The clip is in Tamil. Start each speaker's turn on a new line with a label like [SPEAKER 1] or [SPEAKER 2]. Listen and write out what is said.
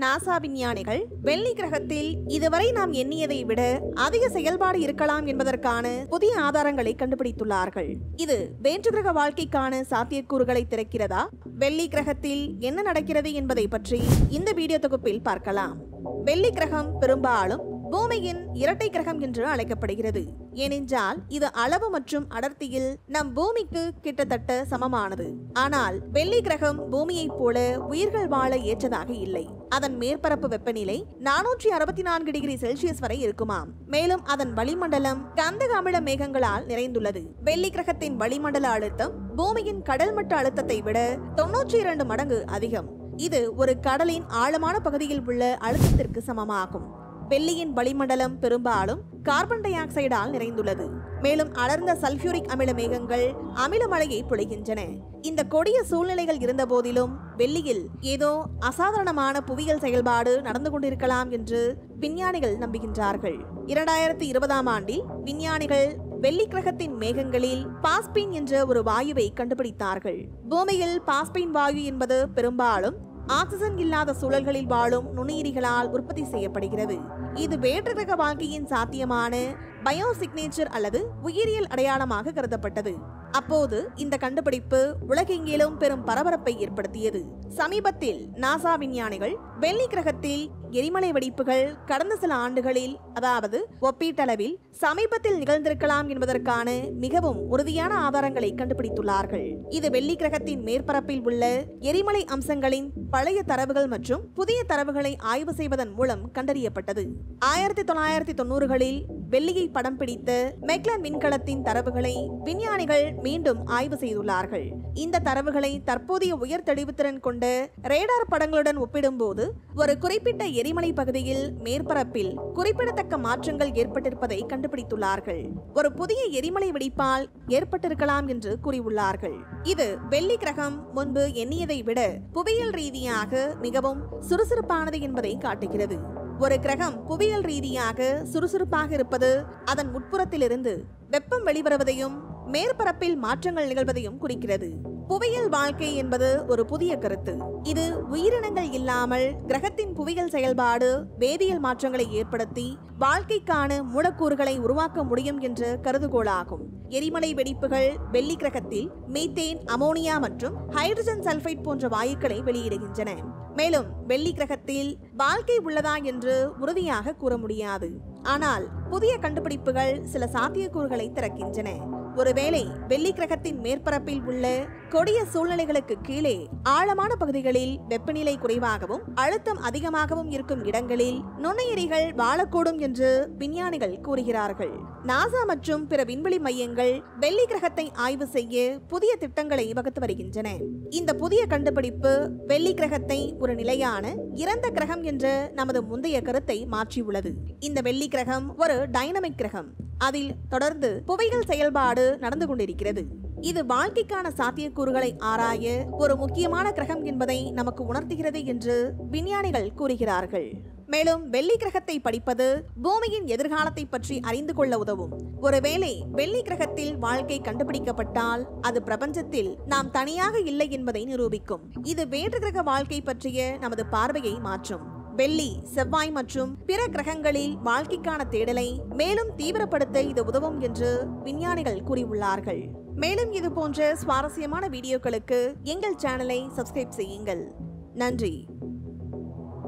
[SPEAKER 1] நாசா விஞ்ஞானிகள் வெள்ளி கிரகத்தில் இதுவரை நாம் எண்ணியதை விட அதிக செயல்பாடு இருக்கலாம் என்பதற்கான புதிய ஆதாரங்களை கண்டுபிடித்துள்ளார்கள். இது வேற்று கிரக வாழ்க்கைக்கான சாத்தியக்கூறுகளை திறக்கிறதா? வெள்ளி கிரகத்தில் என்ன நடக்கிறது என்பதை பற்றி இந்த வீடியோ தொகுப்பில் பார்க்கலாம். வெள்ளி கிரகம் பெரும்பாலும் பூமியின் இரட்டை கிரகம் என்று அழைக்கப்படுகிறது. ஏனென்றால் இது அளவு மற்றும் அடர்த்தியில் நம் பூமிக்கு கிட்டத்தட்ட சமமானது. ஆனால் வெள்ளி கிரகம் பூமியைப் போல உயிர்கள் வாழ ஏற்றதாக இல்லை. அதன் மேற்பரப்பு வெப்பநிலை 464 டிகிரி செல்சியஸ் வரை இருக்குமாம். மேலும் அதன் வளிமண்டலம் கந்தக அமில மேகங்களால் நிறைந்துள்ளது. வெள்ளி கிரகத்தின் வளிமண்டல அழுத்தம் பூமியின் கடல் மட்ட அழுத்தத்தை விட 92 மடங்கு அதிகம். இது ஒரு கடலின் ஆழமான பகுதியில் உள்ள அழுத்தத்திற்கு சமமாகும். வெள்ளியின் வளிமண்டலம் பெரும்பாலும் கார்பன் டை ஆக்சைடால் நிறைந்துள்ளது. மேலும் அடர்ந்த சல்பியூரிக் அமில மேகங்கள் அமில மழையை பொழிகின்றன. இந்த கொடிய சூழ்நிலைகள் இருந்த போதிலும் வெள்ளியில் ஏதோ அசாதாரணமான புவியியல் செயல்பாடு நடந்து கொண்டிருக்கலாம் என்று விஞ்ஞானிகள் நம்புகின்றார்கள். 2020ஆம் ஆண்டில் விஞ்ஞானிகள் வெள்ளி கிரகத்தின் மேகங்களில் பாஸ்பீன் என்ற ஒரு வாயுவை கண்டுபிடித்தார்கள். பூமியில் பாஸ்பீன் வாயு என்பது பெரும்பாலும் ஆக்சிஜன் இல்லாத சூழல்களில் வாழும் நுண்ணுயிரிகளால் உற்பத்தி செய்யப்படுகிறது. இது வேற்று கிரக வாழ்க்கையின் சாத்தியமான பயோ சிக்னேச்சர் அல்லது உயிரியல் அடையாளமாக கருதப்பட்டது. அப்போது இந்த கண்டுபிடிப்பு உலகெங்கிலும் பெரும் பரபரப்பை ஏற்படுத்தியது. சமீபத்தில் நாசா விஞ்ஞானிகள் வெள்ளி கிரகத்தில் எரிமலை வெடிப்புகள் கடந்த சில ஆண்டுகளில், அதாவது ஒப்பீட்டளவில் சமீபத்தில் நிகழ்ந்திருக்கலாம் என்பதற்கான மிகவும் உறுதியான ஆதாரங்களை கண்டுபிடித்துள்ளார்கள். இது வெள்ளி கிரகத்தின் மேற்பரப்பில் உள்ள எரிமலை அம்சங்களின் பழைய தரவுகள் மற்றும் புதிய தரவுகளை ஆய்வு செய்வதன் மூலம் கண்டறியப்பட்டது. 1990களில் வெள்ளியை படம் பிடித்த மெக்லன் விண்கலத்தின் தரவுகளை விஞ்ஞானிகள் மீண்டும் ஆய்வு செய்துள்ளார்கள். இந்த தரவுகளை தற்போதைய உயர் தெளிவுத்திறன் கொண்ட ரேடார் படங்களுடன் ஒப்பிடும்போது ஒரு குறிப்பிட்ட எரிமலை பகுதியில் மேற்பரப்பில் குறிப்பிடத்தக்க மாற்றங்கள் ஏற்பட்டிருப்பதை கண்டுபிடித்துள்ளார்கள். ஒரு புதிய எரிமலை வெடிப்பால் ஏற்பட்டிருக்கலாம் என்று கூறியுள்ளார்கள். இது வெள்ளி கிரகம் முன்பு எண்ணியதை விட புவியியல் ரீதியாக மிகவும் சுறுசுறுப்பானது என்பதை காட்டுகிறது. ஒரு கிரகம் புவியியல் ரீதியாக சுறுசுறுப்பாக இருப்பது அதன் உட்புறத்திலிருந்து வெப்பம் வெளிவருவதையும் மேற்பரப்பில் மாற்றங்கள் நிகழ்வதையும் குறிக்கிறது. புவியியல் வாழ்க்கை என்பது ஒரு புதிய கருத்து. இது உயிரினங்கள் இல்லாமல் கிரகத்தின் புவியியல் செயல்பாடு வேதியியல் மாற்றங்களை ஏற்படுத்தி வாழ்க்கைக்கான மூலக்கூறுகளை உருவாக்க முடியும் என்ற கருதுகோளாகும். எரிமலை வெடிப்புகள் வெள்ளி கிரகத்தில் மீத்தேன், அமோனியா மற்றும் ஹைட்ரஜன் சல்பைட் போன்ற வாயுக்களை வெளியிடுகின்றன. மேலும் வெள்ளி கிரகத்தில் வாழ்க்கை உள்ளதா என்று உறுதியாக கூற முடியாது. ஆனால் புதிய கண்டுபிடிப்புகள் சில சாத்தியக்கூறுகளை திறக்கின்றன. ஒருவேளை வெள்ளி கிரகத்தின் மேற்பரப்பில் உள்ள கொடிய சூழ்நிலைகளுக்கு கீழே ஆழமான பகுதிகளில் வெப்பநிலை குறைவாகவும் அழுத்தம் அதிகமாகவும் இருக்கும் இடங்களில் நுண்ணுயிரிகள் வாழக்கூடும் என்று விஞ்ஞானிகள் கூறுகிறார்கள். நாசா மற்றும் பிற விண்வெளி மையங்கள் வெள்ளி கிரகத்தை ஆய்வு செய்ய புதிய திட்டங்களை வகுத்து வருகின்றன. இந்த புதிய கண்டுபிடிப்பு வெள்ளி கிரகத்தை ஒரு நிலையான இறந்த கிரகம் என்ற நமது முந்தைய கருத்தை மாற்றியுள்ளது. இந்த வெள்ளி கிரகம் ஒரு டைனமிக் கிரகம். அதில் தொடர்ந்து புவியியல் செயல்பாடு நடந்து கொண்டிருக்கிறது. இது வாழ்க்கைக்கான சாத்தியக்கூறுகளை ஆராய ஒரு முக்கியமான கிரகம் என்பதை நமக்கு உணர்த்துகிறது என்று விஞ்ஞானிகள் கூறுகிறார்கள். மேலும் வெள்ளி கிரகத்தை படிப்பது பூமியின் எதிர்காலத்தை பற்றி அறிந்து கொள்ள உதவும். ஒருவேளை வெள்ளி கிரகத்தில் வாழ்க்கை கண்டுபிடிக்கப்பட்டால் அது பிரபஞ்சத்தில் நாம் தனியாக இல்லை என்பதை நிரூபிக்கும். இது வேற்று கிரக வாழ்க்கை பற்றிய நமது பார்வையை மாற்றும். வெள்ளி, செவ்வாய் மற்றும் பிற கிரகங்களில் வாழ்க்கைக்கான தேடலை மேலும் தீவிரப்படுத்த இது உதவும் என்று விஞ்ஞானிகள் கூறியுள்ளார்கள். மேலும் இது போன்ற சுவாரஸ்யமான வீடியோக்களுக்கு எங்கள் சேனலை சப்ஸ்கிரைப் செய்யுங்கள். நன்றி.